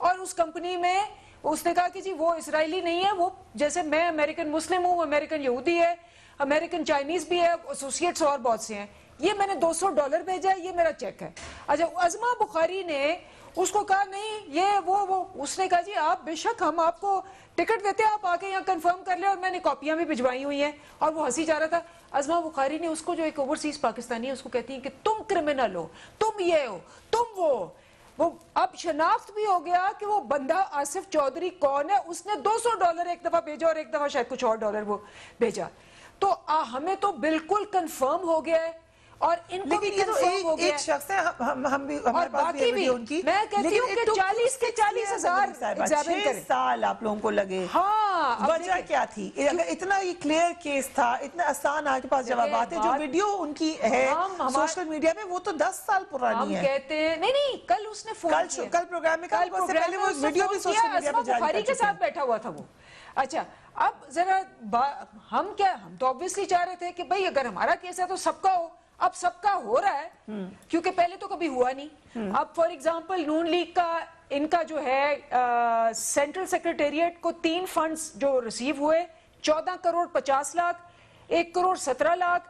اور اس کمپنی میں اس نے کہا کہ جی وہ اسرائیلی نہیں ہے, وہ جیسے میں امریکن مسلم ہوں, امریکن یہودی ہے, امریکن چائنیز بھی ہے, ایسوسیٹس اور بہت سے ہیں, یہ میں نے $200 بھیجا ہے, یہ میرا چیک ہے. اچھا عظمہ بخاری نے اس کو کہا نہیں یہ وہ اس نے کہا جی آپ بے شک ہم آپ کو ٹکٹ دیتے ہیں, آپ آ کے یہاں کنفرم کر لیں, اور میں نے کاپیاں بھی بھجوائی ہوئی ہیں. اور وہ ہنسی جا رہا تھا. عظمہ بخاری نے اس کو, جو ایک اوورسیز پاکستانی ہے, اس کو کہتی ہیں کہ تم کرمنل ہو, تم یہ ہو, تم وہ اب شناخت بھی ہو گیا کہ وہ بندہ آصف چودھری کون ہے. اس نے $200 ایک دفعہ بھیجا اور ایک دفعہ شاید کچھ اور ڈالر وہ بھیجا. تو ہمیں تو بالکل کنفرم ہو گیا ہے, اور ان کو بھی کنفرم ہو گیا ہے. ایک شخص ہے, ہم بھی, اور باقی بھی ان کی, میں کہتی ہوں کہ 40 کے 40,000 ایگزامن کریں. 6 سال آپ لوگوں کو لگے. ہاں, وجہ کیا تھی؟ اتنا یہ کلیئر کیس تھا, اتنا آسان آپ کے پاس جوابات ہیں. جو ویڈیو ان کی ہے سوشل میڈیا میں, وہ تو 10 سال پرانی ہے. ہم کہتے ہیں نہیں کل اس نے فون کیا, کل پروگرام میں, کل سے پہلے وہ ویڈیو بھی سوشل میڈیا پہ جاری بخاری کے ساتھ بیٹھا ہوا تھا وہ. اچھا اب ذرا ہم تو obviously چاہ رہے تھے کہ بھئی اگر ہمارا کیس ہے تو سب کا ہو. اب سب کا ہو رہا ہے, کیونکہ پہلے تو کبھی ہوا نہیں. اب فار ایگزامپل نون لیگ کا, ان کا جو ہے سینٹرل سیکریٹریٹ کو 3 فنڈز جو ریسیو ہوئے, 14 کروڑ 50 لاکھ, 1 کروڑ 17 لاکھ,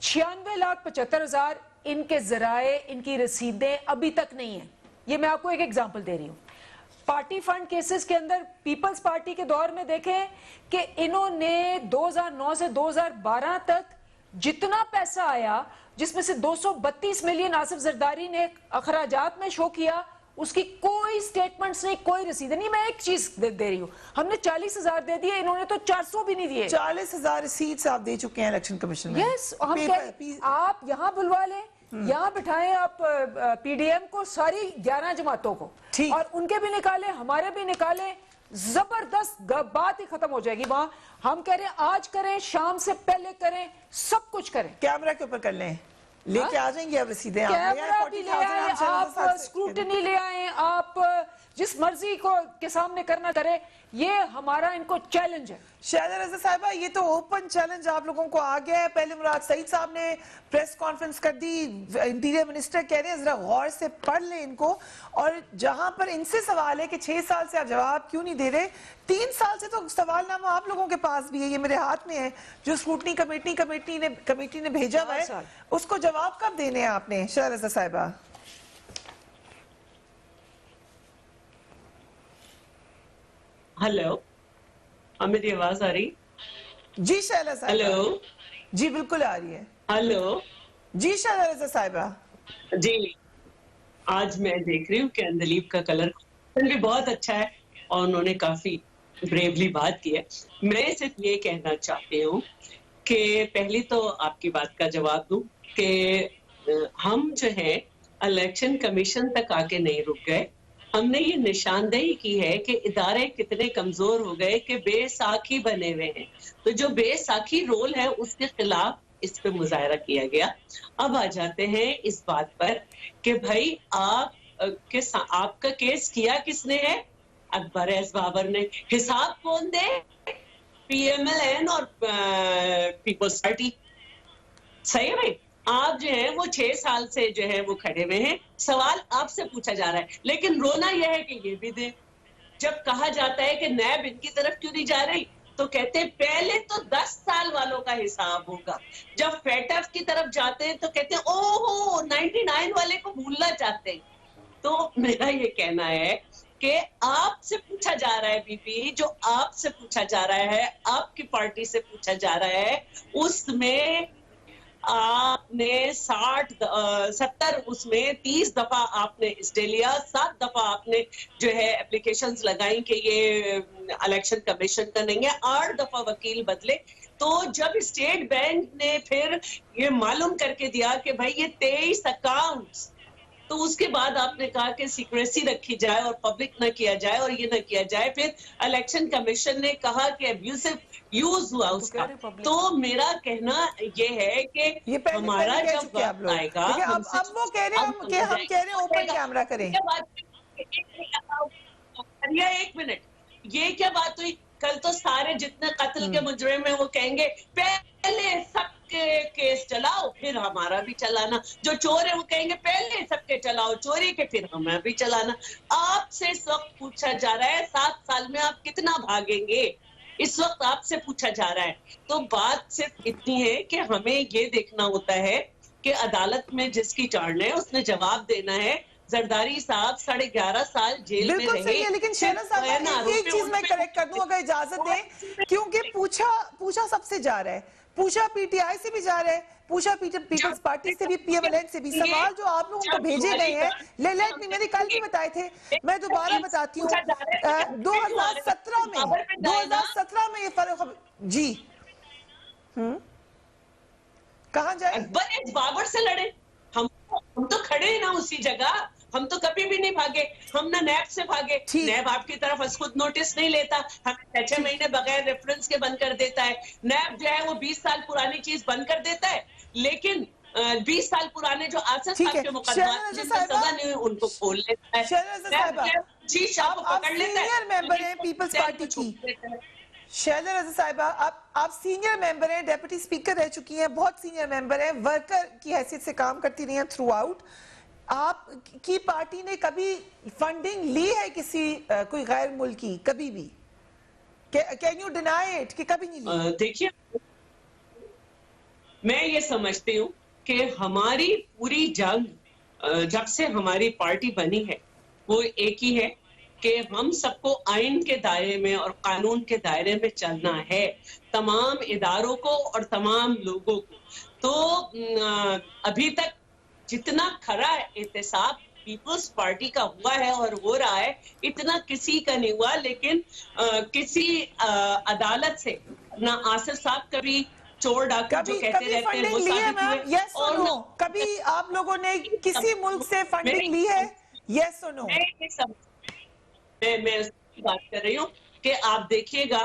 96 لاکھ 75 ہزار. ان کے ذرائع, ان کی رسیدیں ابھی تک نہیں ہیں. یہ میں آپ کو ایک ایگزامپل دے رہی ہوں. پارٹی فنڈ کیسز کے اندر پیپلز پارٹی کے دور میں دیکھیں کہ انہوں نے 2009 سے 2012 تک جتنا پیسہ آیا, جس میں سے 232 ملین آصف زرداری نے اخراجات میں شو کیا, اس کی کوئی سٹیٹمنٹس نہیں, کوئی رسید نہیں. میں ایک چیز دے رہی ہوں, ہم نے 40,000 دے دیے, انہوں نے تو 400 بھی نہیں دیے. 40,000 رسیٹس آپ دے چکے ہیں الیکشن کمیشن میں. یس, آپ یہاں بلوا لیں, یہاں بٹھائیں آپ پی ڈی ایم کو, ساری 11 جماعتوں کو, اور ان کے بھی نکالیں, ہمارے بھی نکالیں, زبردست بات ہی ختم ہو جائے گی وہاں. ہم کہہ رہے ہیں آج کریں, شام سے پہلے کریں, سب کچھ کریں. کیمرہ کے اوپر کر لیں, لے کے آ جائیں گے اب رسیدیں. کیمرہ بھی لے آئیں, آپ اسکروٹنی لے آئیں, آپ جس مرضی کو کے سامنے کرنا کرے. یہ ہمارا ان کو چیلنج ہے. شہزہ رضا صاحبہ, یہ تو اوپن چیلنج آپ لوگوں کو آ گیا ہے. پہلے مراد سعید صاحب نے پریس کانفرنس کر دی, انٹیریئر منسٹر کہہ رہے ہیں ذرا غور سے پڑھ لیں ان کو. اور جہاں پر ان سے سوال ہے کہ 6 سال سے آپ جواب کیوں نہیں دے رہے, 3 سال سے تو سوال نامہ آپ لوگوں کے پاس بھی ہے, یہ میرے ہاتھ میں ہے, جو اسکروٹنی کمیٹی نے بھیجا ہوا ہے, اس کو جواب کب دینے ہیں آپ نے شہزہ رضا صاحبہ؟ ہلو, میری آواز آ رہی؟ جی شہزہ صاحبہ. ہلو, جی بالکل آ رہی ہے. ہلو جی شہزہ رضا صاحبہ. جی, آج میں دیکھ رہی ہوں کہ اندلیب کا کلر بھی بہت اچھا ہے, اور انہوں نے کافی بریولی بات کی ہے. میں صرف یہ کہنا چاہتی ہوں کہ پہلی تو آپ کی بات کا جواب دوں کہ ہم جو ہے الیکشن کمیشن تک آ کے نہیں رک گئے. ہم نے یہ نشاندہی کی ہے کہ ادارے کتنے کمزور ہو گئے کہ بے ساکھی بنے ہوئے ہیں. تو جو بے ساکھی رول ہے اس کے خلاف اس پہ مظاہرہ کیا گیا. اب آ جاتے ہیں اس بات پر کہ بھائی آپ کا کیس کیا کس نے ہے؟ اکبر ایس بابر نے. حساب کون دے؟ پی ایم ایل این اور پیپلز پارٹی. صحیح ہے بھائی, آپ جو ہیں وہ 6 سال سے جو ہے وہ کھڑے ہوئے ہیں. سوال آپ سے پوچھا جا رہا ہے, لیکن رونا یہ ہے کہ یہ بھی دیں. جب کہا جاتا ہے کہ نیب ان کی طرف کیوں نہیں جا رہی, تو کہتے ہیں پہلے تو 10 سال والوں کا حساب ہوگا. جب فیٹف کی طرف جاتے ہیں تو کہتے ہیں اوہو 99 والے کو بھولنا چاہتے ہیں. تو میرا یہ کہنا ہے کہ آپ سے پوچھا جا رہا ہے بی پی, جو آپ سے پوچھا جا رہا ہے, آپ کی پارٹی سے پوچھا جا رہا ہے, اس میں آپ نے 70 اس میں 30 دفعہ آپ نے اسٹے لیا, 7 دفعہ آپ نے جو ہے اپلیکیشنز لگائیں کہ یہ الیکشن کمیشن کا نہیں ہے, 8 دفعہ وکیل بدلے. تو جب اسٹیٹ بینک نے پھر یہ معلوم کر کے دیا کہ بھائی یہ 23 اکاؤنٹس, تو اس کے بعد آپ نے کہا کہ سیکریسی رکھی جائے اور پبلک نہ کیا جائے اور یہ نہ کیا جائے. پھر الیکشن کمیشن نے کہا کہ ابیوسو یوز ہوا اس کا. تو میرا کہنا یہ ہے کہ ہمارا جب وقت آئے گا, اب وہ کہہ رہے ہیں ہم کہہ رہے ہیں اوپن کیمرہ کریں. 1 منٹ, یہ کیا بات ہوئی کل تو سارے جتنے قتل کے مجرم ہیں وہ کہیں گے پہلے سب کے کیس چلاؤ پھر ہمارا بھی چلانا، جو چور ہے وہ کہیں گے پہلے سب کے چلاؤ چوری کے پھر ہمیں بھی چلانا۔ آپ سے اس وقت پوچھا جا رہا ہے 7 سال میں آپ کتنا بھاگیں گے، اس وقت آپ سے پوچھا جا رہا ہے۔ تو بات صرف اتنی ہے کہ ہمیں یہ دیکھنا ہوتا ہے کہ عدالت میں جس کی ٹرن ہے اس نے جواب دینا ہے۔ زرداری صاحب 11.5 سال جیل میں بالکل رہے، صحیح ہے، لیکن شہناز صاحب ایک چیز میں کریکٹ کر دوں اگر اجازت دیں، کیونکہ پوچھا سب سے جا رہا ہے، پوچھا پی ٹی آئی سے بھی جا رہا ہے، پوچھا پیپلز پارٹی سے بھی، پی ایم ایل این سے بھی۔ سوال جو آپ لوگوں کو بھیجے گئے ہیں، میں نے کل بھی بتائے تھے، میں دوبارہ بتاتی ہوں، 2017 میں یہ فرق جی کہاں جائے؟ اکبر ایک بابر سے لڑے، ہم تو کھڑے ہیں نا اسی جگہ، ہم تو کبھی بھی نہیں بھاگے، ہم نہ نیب سے بھاگے، نیب آپ کی طرف از خود نوٹس نہیں لیتا، ہمیں 6 مہینے بغیر ریفرنس کے بند کر دیتا ہے۔ نیب جو ہے وہ 20 سال پرانی چیز بند کر دیتا ہے، لیکن 20 سال پرانے جو آصف صاحب کے مقدمات جن پر سزا نہیں ہوئی ان کو کھول لیتا ہے، جی شاہ کو پکڑ لیتا ہے۔ سینئر ممبر ہیں پیپلز پارٹی کی، شہلا رضا صاحبہ آپ سینئر ممبر ہیں، ڈیپٹی سپیکر رہ چکی ہیں، بہت سینئر ممبر ہیں، ورکر کی حیثیت سے کام کرتی رہی ہیں تھرو آؤٹ۔ آپ کی پارٹی نے کبھی فنڈنگ لی ہے کسی کوئی غیر ملکی کبھی بھی؟ کین یو ڈینائی اٹ کہ کبھی نہیں لی؟ دیکھیے میں یہ سمجھتی ہوں کہ ہماری پوری جنگ جب سے ہماری پارٹی بنی ہے وہ ایک ہی ہے کہ ہم سب کو آئین کے دائرے میں اور قانون کے دائرے میں چلنا ہے، تمام اداروں کو اور تمام لوگوں کو۔ تو ابھی تک جتنا کھرا احتساب پیپلز پارٹی کا ہوا ہے اور ہو رہا ہے اتنا کسی کا نہیں ہوا، لیکن کسی عدالت سے نہ آصف صاحب کبھی چور ڈاکو جو کہتے رہتے ہیں وہ ثابت ہوئے، اور کبھی آپ لوگوں نے کسی ملک سے فنڈنگ لی ہے؟ یس اور نو؟ میں اس کی بات کر رہی ہوں کہ آپ دیکھیے گا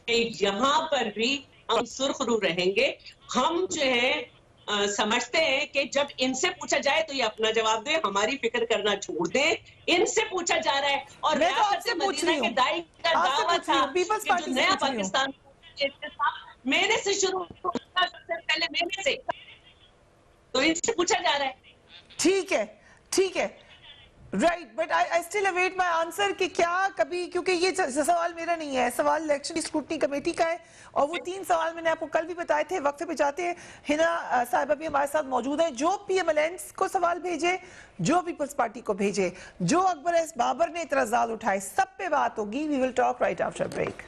کہ یہاں پر بھی ہم سرخ رو رہیں گے۔ ہم جو ہے سمجھتے ہیں کہ جب ان سے پوچھا جائے تو یہ اپنا جواب دیں، ہماری فکر کرنا چھوڑ دیں۔ ان سے پوچھا جا رہا ہے، اور ریاست مدینہ کے دائی کا دعویٰ تھا کہ جو نیا پاکستان میرے سے شروع سب سے پہلے میرے سے، تو ان سے پوچھا جا رہا ہے۔ ٹھیک ہے right, but I still await my answer کہ کیا کبھی، کیونکہ یہ سوال میرا نہیں ہے، سوال الیکشن اسکروٹنی کمیٹی کا ہے، اور وہ 3 سوال میں نے آپ کو کل بھی بتائے تھے۔ وقفے پہ جاتے ہیں، ہنا صاحبہ بھی ہمارے ساتھ موجود ہیں، جو پی ایم ایل این کو سوال بھیجے، جو پیپلز پارٹی کو بھیجے، جو اکبر ایس بابر نے اعتراضات اٹھائے، سب پہ بات ہوگی۔ We will talk right after break.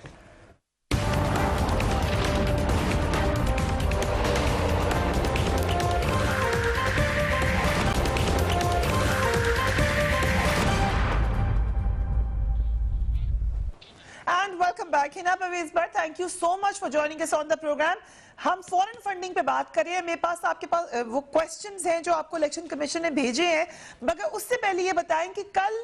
And welcome back. Hina Parvez Butt, thank you so much for joining us on the program. ہم فورن فنڈنگ پہ بات کر رہے ہیں، میرے پاس آپ کے پاس وہ کوسچنز ہیں جو آپ کو الیکشن کمیشن نے بھیجے ہیں، مگر اس سے پہلے یہ بتائیں کہ کل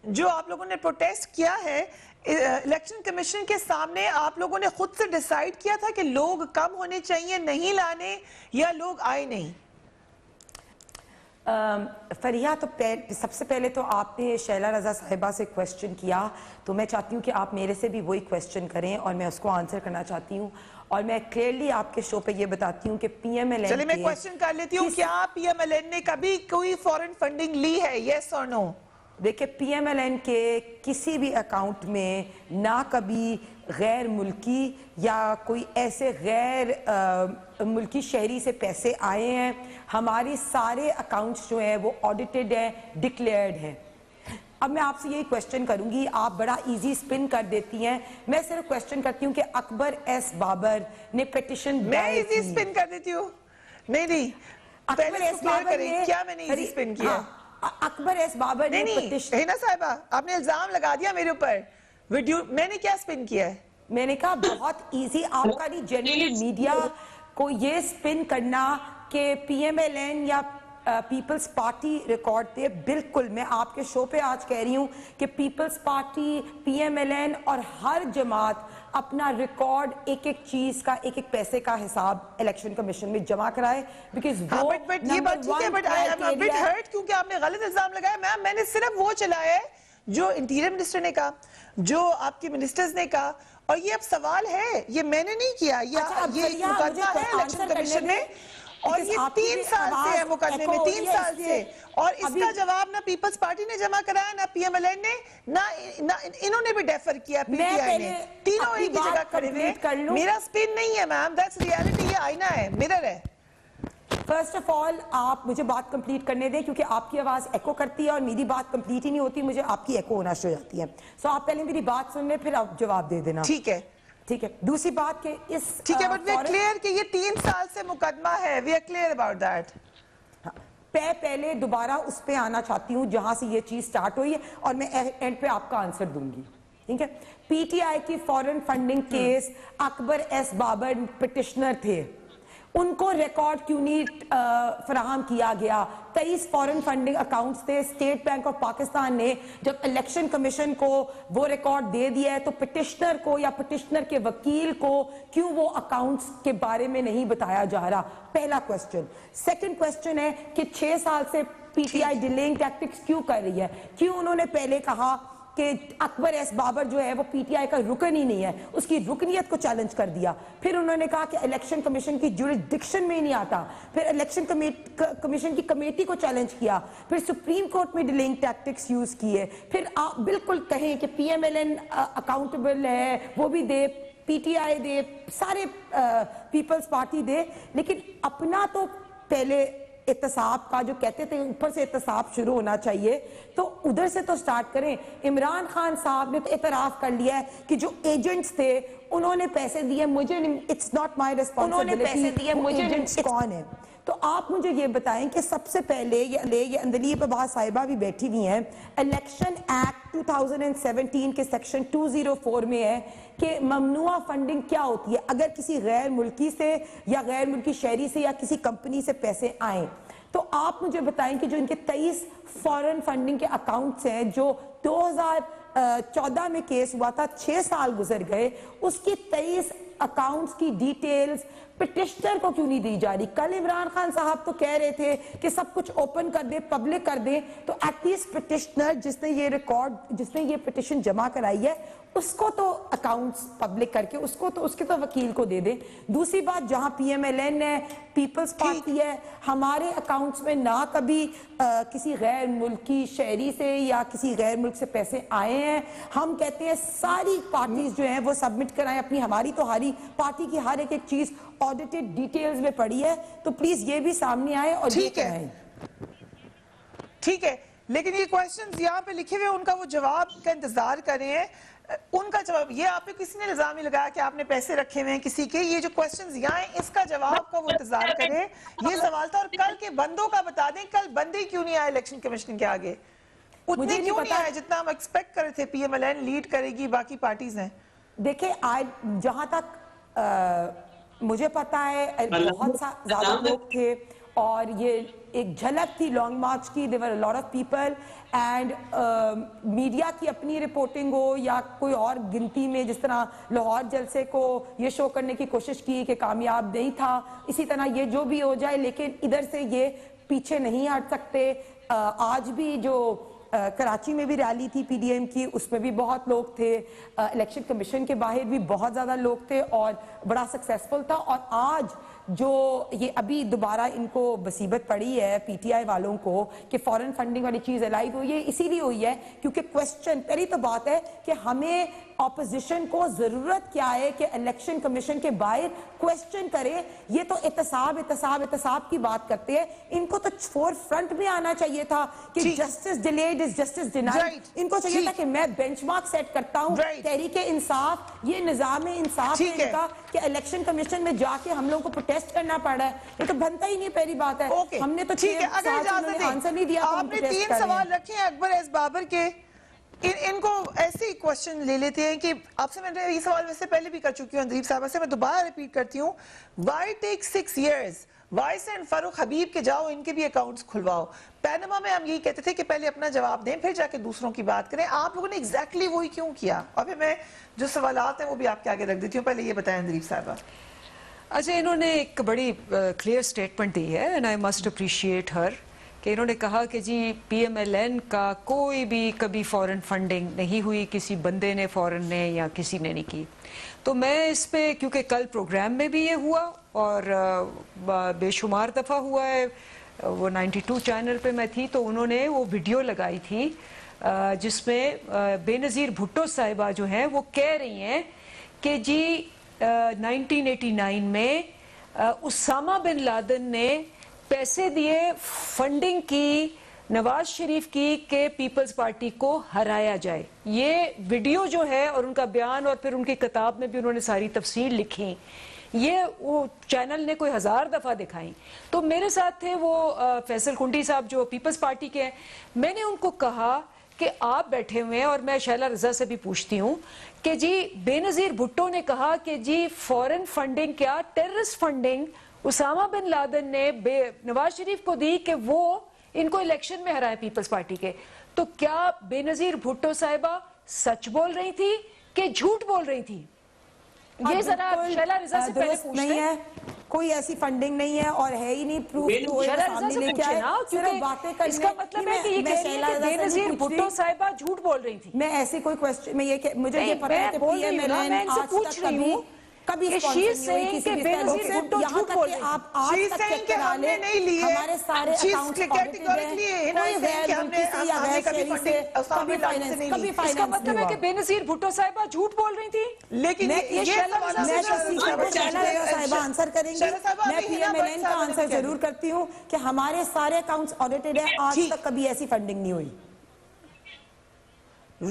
جو آپ لوگوں نے پروٹیسٹ کیا ہے الیکشن کمیشن کے سامنے، آپ لوگوں نے خود سے ڈیسائیڈ کیا تھا کہ لوگ کم ہونے چاہیے نہیں لانے، یا لوگ آئے نہیں؟ فریحہ، تو سب سے پہلے تو آپ نے شہلا رضا صاحبہ سے کویسچن کیا، تو میں چاہتی ہوں کہ آپ میرے سے بھی وہی کویسچن کریں اور میں اس کو آنسر کرنا چاہتی ہوں، اور میں کلیئرلی آپ کے شو پہ یہ بتاتی ہوں کہ پی ایم ایل این، چلے میں کویسچن کر لیتی ہوں، کیا پی ایم ایل این نے کبھی کوئی فورن فنڈنگ لی ہے؟ یس اور نو؟ دیکھیں، پی ایم ایل این کے کسی بھی اکاؤنٹ میں نہ کبھی غیر ملکی یا کوئی ایسے غیر ملکی شہری سے پیسے آئے ہیں۔ ہماری سارے اکاؤنٹس جو ہیں وہ آڈیٹڈ ہیں، ڈکلیئرڈ ہیں۔ اب میں آپ سے یہی کویسچن کروں گی، آپ بڑا ایزی سپن کر دیتی ہیں، میں صرف کویسچن کرتی ہوں کہ اکبر ایس بابر نے پیٹیشن میں ایزی سپن کر دیتی ہوں؟ نہیں، اکبر ایس بابر نے، کیا میں نے ایزی سپن کیا؟ اکبر ایس بابر نے نہیں، ہنا صاحبہ آپ نے الزام لگا دیا میرے اوپر، میں نے کیا سپن کیا ہے؟ میں نے کہا بہت ایزی، آپ کا نہیں، جنرلی میڈیا کو یہ سپن کرنا کہ پی ایم ایل این یا پیپلز پارٹی ریکارڈ دے، بالکل میں آپ کے شو پہ آج کہہ رہی ہوں کہ Peoples Party, P M L N اور ہر جماعت اپنا ریکارڈ ایک ایک چیز کا، ایک ایک پیسے کا حساب الیکشن کمیشن میں جمع کرائے، بیکاز وہ یہ بات ٹھیک ہے، but I am a but hurt کیونکہ آپ نے غلط الزام لگایا۔ میم میں نے صرف وہ چلایا ہے جو انٹیریئر منسٹر نے کہا، جو آپ کے منسٹرز نے کہا، اور یہ اب سوال ہے, یہ میں نے نہیں کیا, یہ مقدمہ ہے الیکشن کمیشن میں, اور یہ 3 سال سے ہے مقدمے میں, 3 سال سے, اور اس کا جواب نہ پیپلز پارٹی نے جمع کرایا, نہ پی ایم ایل این نے, نہ انہوں نے بھی ڈیفر کیا پی ٹی آئی نے, تینوں ایک ہی جگہ کھڑے ہوئے. میرا سپن نہیں ہے میم, دیٹس ریالٹی, یہ آئینہ ہے, مرر ہے. فرسٹ آف آل آپ مجھے بات کمپلیٹ کرنے دیں, کیونکہ آپ کی آواز ایکو کرتی ہے اور میری بات کمپلیٹ ہی نہیں ہوتی, مجھے آپ کی ایکو ہونا شروع ہو جاتی ہے. سو آپ پہلے میری بات سن لیں, پھر آپ جواب دے دینا. ٹھیک ہے, ٹھیک ہے. دوسری بات کہ اس ٹھیک ہے, بٹ وی آر کلیئر کہ یہ 3 سال سے مقدمہ ہے, we are clear about that. پہلے دوبارہ اس پہ آنا چاہتی ہوں جہاں سے یہ چیز سٹارٹ ہوئی ہے, اور میں اینڈ پہ آپ کا آنسر دوں گی. ٹھیک ہے. پی ٹی آئی کی فورن فنڈنگ کیس, اکبر ایس بابر پٹیشنر تھے, ان کو ریکارڈ کیوں نہیں فراہم کیا گیا؟ 23 فورن فنڈنگ اکاؤنٹس تھے. اسٹیٹ بینک آف پاکستان نے جب الیکشن کمیشن کو وہ ریکارڈ دے دیا ہے تو پٹیشنر کو یا پٹیشنر کے وکیل کو کیوں وہ اکاؤنٹس کے بارے میں نہیں بتایا جا رہا؟ پہلا کوسچن. سیکنڈ کوسچن ہے کہ 6 سال سے پی ٹی آئی ڈیلیئنگ ٹیکٹکس کیوں کر رہی ہے؟ کیوں انہوں نے پہلے کہا کہ اکبر ایس بابر جو ہے وہ پی ٹی آئی کا رکن ہی نہیں ہے, اس کی رکنیت کو چیلنج کر دیا. پھر انہوں نے کہا کہ الیکشن کمیشن کی جوریسڈکشن میں ہی نہیں آتا, پھر الیکشن کمیشن کی کمیٹی کو چیلنج کیا, پھر سپریم کورٹ میں ڈیلیئنگ ٹیکٹکس یوز کیے, پھر آپ بالکل کہیں کہ P M L N accountable ہے, وہ بھی دے, پی ٹی آئی دے, سارے پیپلز پارٹی دے, لیکن اپنا تو پہلے احتساب کا جو کہتے تھے اوپر سے احتساب شروع ہونا چاہیے, تو ادھر سے تو سٹارٹ کریں. عمران خان صاحب نے تو اعتراف کر لیا ہے کہ جو ایجنٹس تھے انہوں نے پیسے دیے, مجھے it's not my responsibility agents کون ہیں. تو آپ مجھے یہ بتائیں کہ سب سے پہلے یہ اندلیب عباس صاحبہ بھی بیٹھی ہوئی ہیں, الیکشن ایکٹ 2017 کے سیکشن 204 میں ہے کہ ممنوع فنڈنگ کیا ہوتی ہے اگر کسی غیر ملکی سے یا غیر ملکی شہری سے یا کسی کمپنی سے پیسے آئیں. تو آپ مجھے بتائیں کہ جو ان کے 23 فورن فنڈنگ کے اکاؤنٹس ہیں جو 2014 میں کیس ہوا تھا, 6 سال گزر گئے, اس کی 23 اکاؤنٹس کی ڈیٹیلز پٹیشنر کو کیوں نہیں دی جا رہی؟ کل عمران خان صاحب تو کہہ رہے تھے کہ سب کچھ اوپن کر دیں, پبلک کر دیں, تو ایٹ لیسٹ پٹیشنر جس نے یہ ریکارڈ, جس نے یہ پٹیشن جمع کرائی ہے, اس کو تو اکاؤنٹس پبلک کر کے اس کے تو وکیل کو دے دیں. دوسری بات, جہاں پی ایم ایل این ہے, پیپلز پارٹی ہے, ہمارے اکاؤنٹس میں نہ کبھی کسی غیر ملکی شہری سے یا کسی غیر ملک سے پیسے آئے ہیں. ہم کہتے ہیں ساری پارٹیز جو ہیں وہ سبمٹ کرائیں اپنی, ہماری تو ہاری پارٹی کی ہر ایک چیز آڈیٹڈ ڈیٹیلز میں پڑی ہے, تو پلیز یہ بھی سامنے آئے اور یہ کہیں. ٹھیک ہے, لیکن یہ کوشچنز یہاں پہ لکھے ہوئے, ان کا وہ جواب کا انتظار کر رہے ہیں. ان کا جواب, یہ آپ پہ کسی نے الزام نہیں لگایا کہ آپ نے پیسے رکھے ہوئے ہیں کسی کے, یہ جو کوشچنز یہاں ہیں اس کا جواب کا وہ انتظار کریں. یہ سوال تھا. اور کل کے بندوں کا بتا دیں, کل بندے کیوں نہیں آئے الیکشن کمیشن کے آگے, اتنے کیوں نہیں آئے جتنا ہم ایکسپیکٹ کر رہے تھے؟ P M L N lead کرے گی, باقی پارٹیز ہیں. دیکھیں جہاں تک مجھے پتا ہے بہت زیادہ لوگ تھے, اور یہ ایک جھلک تھی لانگ مارچ کی. there were a lot of people and media کی اپنی رپورٹنگ ہو یا کوئی اور گنتی میں, جس طرح لاہور جلسے کو یہ شو کرنے کی کوشش کی کہ کامیاب نہیں تھا, اسی طرح یہ جو بھی ہو جائے, لیکن ادھر سے یہ پیچھے نہیں ہٹ سکتے. آج بھی جو کراچی میں بھی ریلی تھی پی ڈی ایم کی, اس میں بھی بہت لوگ تھے, الیکشن کمیشن کے باہر بھی بہت زیادہ لوگ تھے, اور بڑا سکسیسفل تھا. اور آج جو یہ ابھی دوبارہ ان کو مصیبت پڑی ہے پی ٹی آئی والوں کو کہ فورن فنڈنگ والی چیز الائیو ہوئی ہے, اسی لیے ہوئی ہے کیونکہ کوسچن, پہلی تو بات ہے کہ ہمیں اپوزیشن کو ضرورت کیا ہے کہ الیکشن کمیشن کے باہر کوسچن کرے. یہ تو احتساب کی بات کرتے ہیں, ان کو تو فور فرنٹ میں آنا چاہیے تھا کہ justice delayed is justice denied. ان کو چاہیے تھا کہ میں بینچ مارک سیٹ کرتا ہوں, تحریک انصاف, یہ نظام انصاف ہے ان کا, کہ الیکشن کمیشن میں جا کے ہم لوگوں کو پروٹیسٹ کرنا پڑ رہا ہے. یہ تو بنتا ہی نہیں, پہلی بات ہے. ہم نے تو آنسر نہیں دیا. آپ نے 3 سوال رکھے ہیں اکبر ایس بابر کے, ان کو ایسے ہی کوشچن لے لیتے ہیں کہ آپ سے میں نے یہ سوال ویسے پہلے بھی کر چکی ہوں اندلیب صاحبہ سے, میں دوبارہ ریپیٹ کرتی ہوں. Why take 6 years? وائس اینڈ فاروق حبیب کے جاؤ, ان کے بھی اکاؤنٹس کھلواؤ. پینما میں ہم یہی کہتے تھے کہ پہلے اپنا جواب دیں, پھر جا کے دوسروں کی بات کریں. آپ لوگوں نے ایگزیکٹلی وہی کیوں کیا؟ اور پھر میں جو سوالات ہیں وہ بھی آپ کے آگے رکھ دیتی ہوں. پہلے یہ بتائیں اندلیب صاحبہ. اچھا, انہوں نے ایک بڑی کلیئر سٹیٹمنٹ دی ہے, اینڈ آئی مسٹ اپریشیٹ ہر, کہ انہوں نے کہا کہ جی PMLN کا کوئی بھی کبھی فورن فنڈنگ نہیں ہوئی، کسی بندے نے فورن نے یا کسی نے نہیں کی. تو میں اس پہ کیونکہ کل پروگرام میں بھی یہ ہوا اور بے شمار دفعہ ہوا ہے، وہ 92 چینل پہ میں تھی تو انہوں نے وہ ویڈیو لگائی تھی جس میں بے نظیر بھٹو صاحبہ جو ہیں وہ کہہ رہی ہیں کہ جی 1989 میں اسامہ بن لادن نے پیسے دیے فنڈنگ کی نواز شریف کی کہ پیپلز پارٹی کو ہرایا جائے. یہ ویڈیو جو ہے اور ان کا بیان اور پھر ان کی کتاب میں بھی انہوں نے ساری تفصیل لکھی، یہ وہ چینل نے کوئی 1000 دفعہ دکھائیں. تو میرے ساتھ تھے وہ فیصل کنڈی صاحب جو پیپلز پارٹی کے ہیں. میں نے ان کو کہا کہ آپ بیٹھے ہوئے ہیں اور میں شیلا رضا سے بھی پوچھتی ہوں کہ جی بے نظیر بھٹو نے کہا کہ جی فورن فنڈنگ کیا terrorist funding Osama bin Laden نے نواز شریف کو دی کہ وہ ان کو الیکشن میں ہرائے پیپلز پارٹی کے. تو کیا بے نظیر بھٹو صاحبہ سچ بول رہی تھی کہ جھوٹ بول رہی تھی؟ یہ ذرا شیلا رضا سے پہلے پوچھتے نہیں ہے، کوئی ایسی فنڈنگ نہیں ہے اور ہے ہی نہیں، پروف شیلا رضا سے پوچھے نا، کیونکہ اس کا مطلب ہے کہ یہ کہہ رہی ہے کہ بے نظیر بھٹو صاحبہ جھوٹ بول رہی تھی. میں ایسی کوئی کوشچن میں یہ مجھے یہ پتا ہے کہ PMLN آج تک کبھی یہاں تک کہ آپ آج تک چیک کرا لیں ہمارے سارے اکاؤنٹس آڈیٹڈ ہیں، کوئی غیر ملکی سے یا غیر شہری سے کبھی فائننس کا مطلب ہے کہ بے نظیر بھٹو صاحبہ جھوٹ بول رہی تھی. لیکن میں شیلا رضا صاحبہ آنسر کریں گی، میں PMLN کا آنسر ضرور کرتی ہوں کہ ہمارے سارے اکاؤنٹس آڈیٹڈ ہیں، آج تک کبھی ایسی فنڈنگ نہیں ہوئی.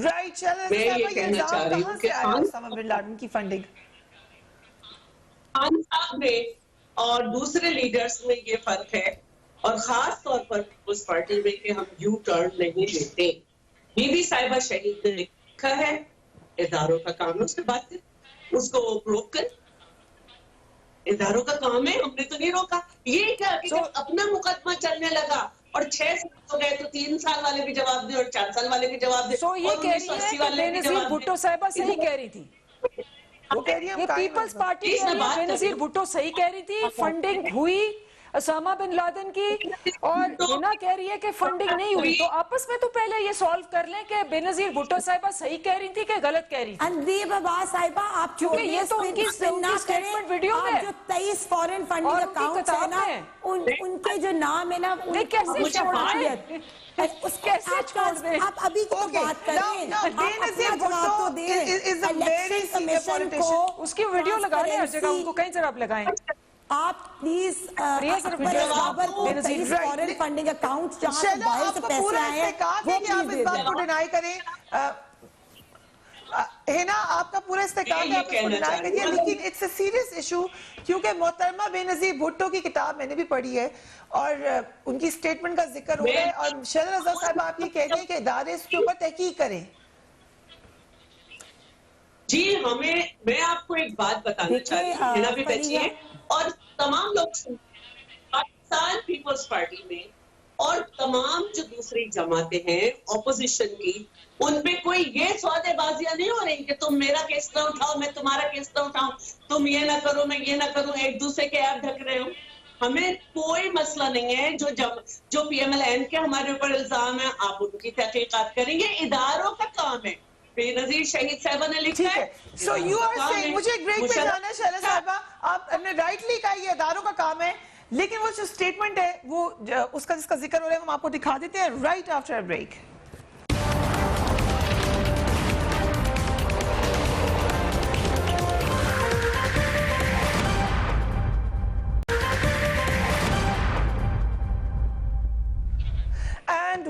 رائٹ. شیلا رضا صاحبہ یہ الزام کہاں سے آیا اسامہ بن لادن کی فنڈنگ؟ خان صاحب میں اور دوسرے لیڈرز میں یہ فرق ہے، اور خاص طور پر پیپلز پارٹی میں کہ ہم یو ٹرن نہیں لیتے. بی بی صاحبہ شہید نے لکھا ہے اداروں کا کام ہے اس سے بات کر، اس کو روک کر، اداروں کا کام ہے، ہم نے تو نہیں روکا. یہ کیا کہ جب اپنا مقدمہ چلنے لگا اور 6 سال ہو گئے تو 3 سال والے بھی جواب دے اور 4 سال والے بھی جواب دے. سو یہ کہہ رہی ہے کہ بے نظیر بھٹو صاحبہ صحیح کہہ رہی تھی، یہ پیپلز پارٹی کے لیے بے نظیر بھٹو صحیح کہہ رہی تھی. فنڈنگ ہوئی اسامہ بن لادن کی اور ہنا کہہ رہی ہے کہ فنڈنگ نہیں ہوئی. تو آپس میں تو پہلے یہ سالو کر لیں کہ بے نظیر بھٹو صاحبہ صحیح کہہ رہی تھی کہ غلط کہہ رہی تھی. اندیب عباس صاحبہ آپ کیونکہ یہ تو ان کی سٹیٹمنٹ ویڈیو میں جو 23 فورن فنڈنگ اکاؤنٹس ہیں نا ان کے جو نام ہے نا کیسے چھوڑ دیں، اس کیسے چھوڑ دیں؟ آپ ابھی کی بات کریں، آپ اپنا جواب تو دیں. الیکشن کمیشن کو اس کی ویڈیو لگا لیں ہر جگہ، ان کو کہیں سے آپ لگائیں. آپ پلیز بابر کو 23 فورن فنڈنگ اکاؤنٹس جہاں باہر سے پیسے آئے ہیں وہ پلیز دے دیں. کو ڈینائی کریں ہے نا، آپ کا پورا استحکام ہے آپ اس کو ڈینائی کریے، لیکن اٹس اے سیریس ایشو کیونکہ محترمہ بے نظیر بھٹو کی کتاب میں نے بھی پڑھی ہے اور ان کی سٹیٹمنٹ کا ذکر ہو رہا ہے. اور شیلا رضا صاحب آپ یہ کہتے ہیں کہ ادارے اس کے اوپر تحقیق کریں. جی میں آپ کو ایک بات بتانا چاہتی ہوں، ہنا بھی بچیے اور تمام لوگ پاکستان پیپلز پارٹی میں اور تمام جو دوسری جماعتیں ہیں اپوزیشن کی، ان پہ کوئی یہ سودے بازیاں نہیں ہو رہی کہ تم میرا کیس نہ اٹھاؤ میں تمہارا کیس نہ اٹھاؤں، تم یہ نہ کرو میں یہ نہ کروں، ایک دوسرے کے ایپ ڈھک رہے ہو. ہمیں کوئی مسئلہ نہیں ہے. جو PMLN کے ہمارے اوپر الزام ہے آپ ان کی تحقیقات کریں گے، اداروں کا کام ہے. بے نظیر شہید صاحبہ نے لکھا ہے. سو یو آر سیئنگ، مجھے ایک بریک پہ جانا ہے شیلا صاحبہ، آپ نے رائٹلی کہا یہ اداروں کا کام ہے، لیکن وہ جو سٹیٹمنٹ ہے وہ اس کا جس کا ذکر ہو رہا ہے ہم آپ کو دکھا دیتے ہیں right after a break.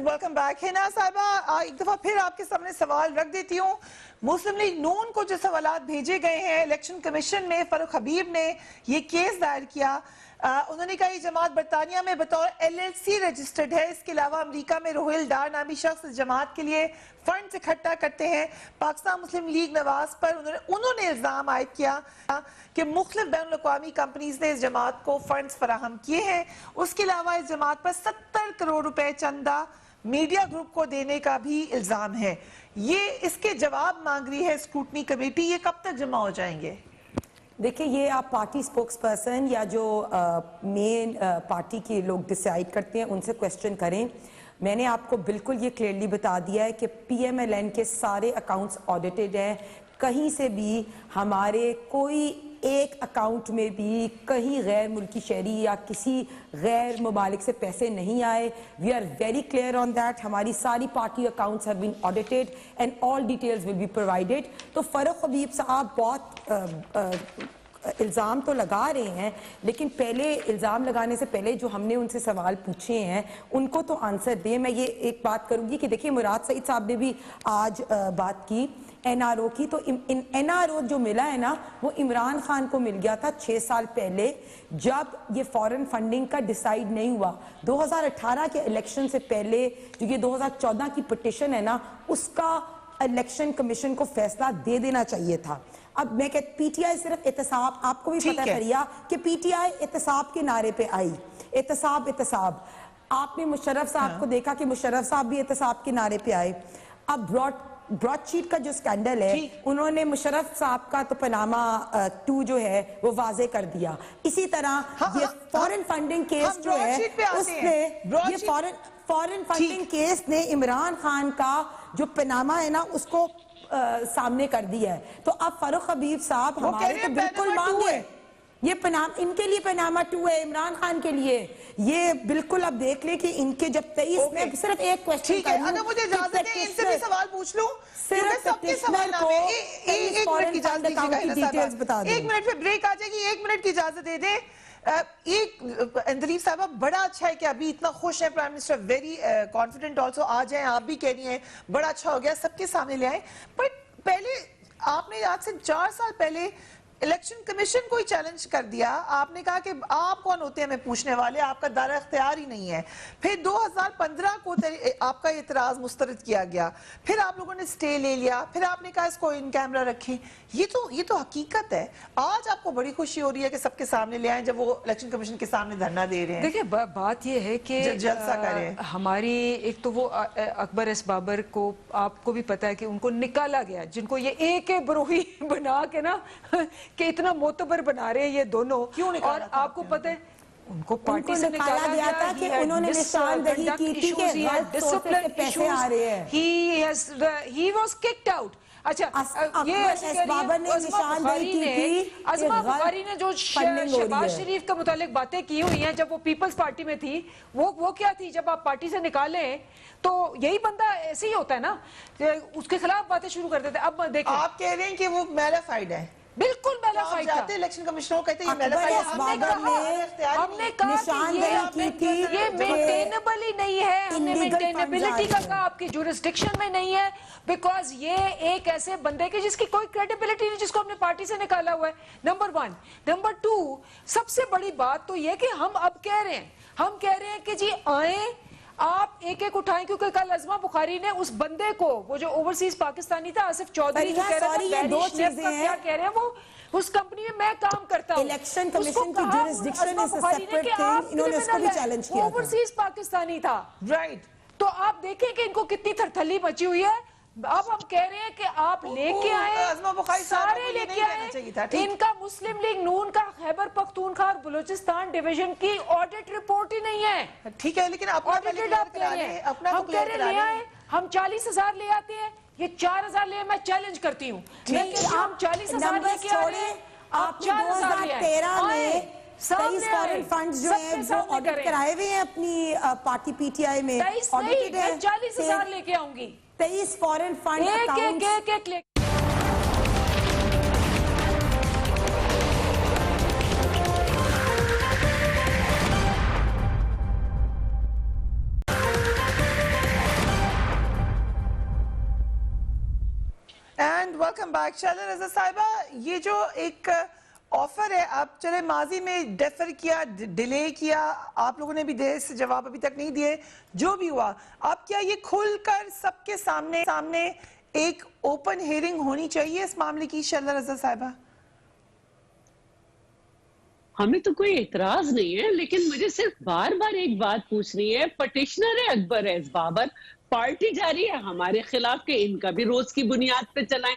Welcome back. ہنا صاحبہ ایک دفعہ پھر آپ کے سامنے سوال رکھ دیتی ہوں. مسلم لیگ نون کو جو سوالات بھیجے گئے ہیں الیکشن کمیشن میں، فاروق حبیب نے یہ کیس دائر کیا. انہوں نے کہا یہ جماعت برطانیہ میں بطور LLC رجسٹرڈ ہے، اس کے علاوہ امریکہ میں روہیل ڈار نامی شخص اس جماعت کے لیے فنڈز اکٹھا کرتے ہیں. پاکستان مسلم لیگ نواز پر انہوں نے الزام عائد کیا کہ مختلف بین الاقوامی کمپنیز نے اس جماعت کو فنڈز فراہم کیے ہیں. اس کے علاوہ اس جماعت پر 70 کروڑ روپے چندہ میڈیا گروپ کو دینے کا بھی الزام ہے. یہ اس کے جواب مانگ رہی ہے اسکروٹنی کمیٹی، یہ کب تک جمع ہو جائیں گے؟ دیکھیں یہ آپ پارٹی سپوکس پرسن یا جو مین پارٹی کے لوگ ڈیسائیڈ کرتے ہیں ان سے کویسچن کریں. میں نے آپ کو بالکل یہ کلیئرلی بتا دیا ہے کہ پی ایم ایل این کے سارے اکاؤنٹس آڈیٹڈ ہیں. کہیں سے بھی ہمارے کوئی ایک اکاؤنٹ میں بھی کہیں غیر ملکی شہری یا کسی غیر ممالک سے پیسے نہیں آئے. We are very clear on that. ہماری ساری party accounts have been audited and all details will be provided. تو فاروق حبیب صاحب بہت الزام تو لگا رہے ہیں لیکن پہلے الزام لگانے سے پہلے جو ہم نے ان سے سوال پوچھے ہیں ان کو تو آنسر دیں. میں یہ ایک بات کروں گی کہ دیکھیں مراد سعید صاحب نے بھی آج بات کی این آر او کی. تو این آر او جو ملا ہے نا وہ عمران خان کو مل گیا تھا 6 سال پہلے جب یہ فورن فنڈنگ کا ڈیسائیڈ نہیں ہوا. 2018 کے الیکشن سے پہلے جو یہ 2014 کی پٹیشن ہے نا اس کا الیکشن کمیشن کو فیصلہ دے دینا چاہیے تھا. اب میں کہتا پی ٹی آئی صرف احتساب, آپ کو بھی پتہ ہے فریا کہ پی ٹی آئی احتساب کے نعرے پہ آئی. احتساب آپ نے مشرف صاحب کو دیکھا کہ مشرف صاحب بھی احتساب کے نعرے پہ آئے. اب براڈ شیٹ کا جو سکینڈل ہے انہوں نے مشرف صاحب کا تو پاناما 2 جو ہے وہ واضح کر دیا. اسی طرح یہ فورن فنڈنگ کیس جو ہے اس نے یہ فورن فنڈنگ کیس نے عمران خان کا جو پاناما ہے نا اس کو سامنے کر دیا ہے. تو اب فاروق حبیب صاحب ہمارے تو بالکل مانگے یہ ان کے لیے پاناما 2 ہے, عمران خان کے لیے یہ بالکل. اب دیکھ لیں کہ ان کے جب 23 میں صرف ایک کوشچن کروں اگر مجھے اجازت ہے ان سے بھی سوال پوچھ لوں صرف سب کے سوال نامے ایک منٹ کی اجازت دیجیے. ایک منٹ پہ بریک آ جائے گی, 1 منٹ کی اجازت دے دیں. ایک اندلیب صاحبہ بڑا اچھا ہے کہ ابھی اتنا خوش ہے prime minister, very confident also. آ جائیں, آپ بھی کہہ رہی ہیں بڑا اچھا ہو گیا, سب کے سامنے لے آئیں. بٹ پہلے آپ نے آج سے 4 سال پہلے الیکشن کمیشن کو ہی چیلنج کر دیا. آپ نے کہا کہ آپ کون ہوتے ہیں ہمیں پوچھنے والے, آپ کا دائرہ اختیار ہی نہیں ہے. پھر 2015 کو آپ کا اعتراض مسترد کیا گیا, پھر آپ لوگوں نے سٹے لے لیا, پھر آپ نے کہا اس کو ان کیمرہ رکھیں. یہ تو حقیقت ہے. آج آپ کو بڑی خوشی ہو رہی ہے کہ سب کے سامنے لے آئیں جب وہ الیکشن کمیشن کے سامنے دھرنا دے رہے ہیں. دیکھیں بات یہ ہے کہ جلسہ کریں. ہماری ایک تو وہ اکبر ایس بابر کو آپ کو بھی پتا ہے کہ ان کو نکالا گیا, جن کو یہ ایک بروہی بنا کے نا کہ اتنا معتبر بنا رہے ہیں یہ دونوں. اور آپ کو پتہ ہے ان کو پارٹی سے نکالا گیا تھا کہ انہوں نے نشاندہی کی تھی کہ غلط سورسز سے پیسے آ رہے ہیں. He was kicked out. اچھا یہ عظمہ بخاری نے جو شہباز شریف کے متعلق باتیں کی ہوئی ہیں جب وہ پیپلز پارٹی میں تھی, وہ کیا تھی؟ جب آپ پارٹی سے نکالیں تو یہی بندہ ایسے ہی ہوتا ہے نا, اس کے خلاف باتیں شروع کر دیتے. اب دیکھیں آپ کہہ رہے ہیں کہ وہ میلافائڈ ہے. بالکل میلافائڈ تھا. جاتے الیکشن کمیشن کو کہتے ہیں یہ میلافائڈ ہے. ہم نے کہا کہ یہ مینٹینیبل ہی نہیں ہے. ہم نے مینٹینیبلٹی کا کہا آپ کی جورسڈکشن میں نہیں ہے, بیکاز یہ ایک ایسے بندے کی جس کی کوئی کریڈیبلٹی نہیں, جس کو ہم نے پارٹی سے نکالا ہوا ہے. نمبر 1. نمبر 2, سب سے بڑی بات تو یہ کہ ہم اب کہہ رہے ہیں کہ جی آئیں آپ ایک ایک اٹھائیں, کیونکہ کل عظمہ بخاری نے اس بندے کو, وہ جو اوورسیز پاکستانی تھا آصف چودھری, جو کہہ رہا تھا یہ 2 چیزیں ہیں, کیا کہہ رہے ہیں وہ, اس کمپنی میں میں کام کرتا ہوں. الیکشن کمیشن کی jurisdiction is a separate thing. انہوں نے اس کو بھی چیلنج کیا تھا. اوورسیز پاکستانی تھا, رائٹ. تو آپ دیکھیں کہ ان کو کتنی تھرتھلی مچی ہوئی ہے. اب ہم کہہ رہے ہیں کہ آپ لے کے آئے, سارے لے کے آئے. ان کا مسلم لیگ نون کا خیبر پختونخوا اور بلوچستان ڈویژن کی آڈٹ رپورٹ ہی نہیں ہے. ٹھیک ہے, لیکن آپ ہم کہہ رہے ہیں لے آئے, ہم 40,000 لے آتے ہیں, یہ 4,000 لے, میں چیلنج کرتی ہوں. ہم 40,000 لے کے آئے, آپ 4,000 لے آئے. 2013 میں 23 فورن فنڈز جو ہیں وہ آڈٹ کرائے ہوئے ہیں اپنی پارٹی پی ٹی آئی میں. 23 نہیں, میں 40,000 لے کے آؤں گی. 23 فورن فنڈ ایک لے. And welcome back. Sheela Raza صاحبہ, یہ جو ایک آفر ہے, آپ چلے ماضی میں ڈیفر کیا, ڈیلے کیا, آپ لوگوں نے بھی دیر سے جواب ابھی تک نہیں دیے, جو بھی ہوا, اب کیا یہ کھل کر سب کے سامنے ایک اوپن ہیئرنگ ہونی چاہیے اس معاملے کی؟ شیلا رضا صاحبہ ہمیں تو کوئی اعتراض نہیں ہے, لیکن مجھے صرف بار بار ایک بات پوچھنی ہے. پٹیشنر اکبر ایس بابر پارٹی جاری ہے ہمارے خلاف کہ ان کا بھی روز کی بنیاد پہ چلائیں.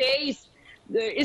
23